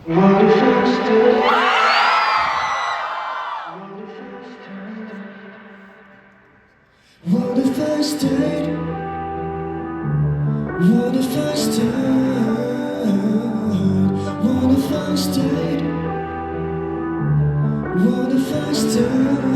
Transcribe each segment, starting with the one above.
What if I stay? What if I stayed? What if I stayed? What if I stayed? What if I stayed?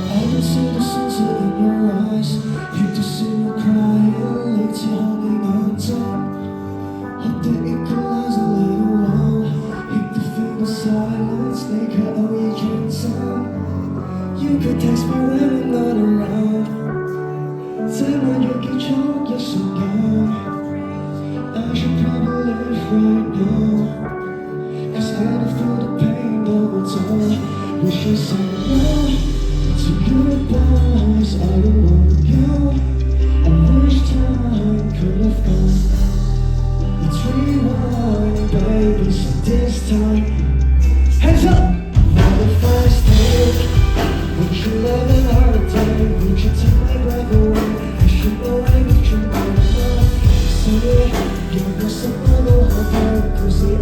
I can see the sunset in your eyes. Hate to see you crying, late holding on tight. Hope the equalize a little while. Hate to feel the silence, make her all you can sound. You could text me when I'm not around. Tell me you can choke, you're so gone. I should probably leave right now, 'cause I don't feel the pain though it's all. Wish you said no to goodbyes, I don't wanna go. I wish time could have gone. Let's rewind, baby, so this time, hands up! What if I stayed? Would you love another day? Would you take my breath away? I should know I need you more than love. Say it, give us another hope, 'cause the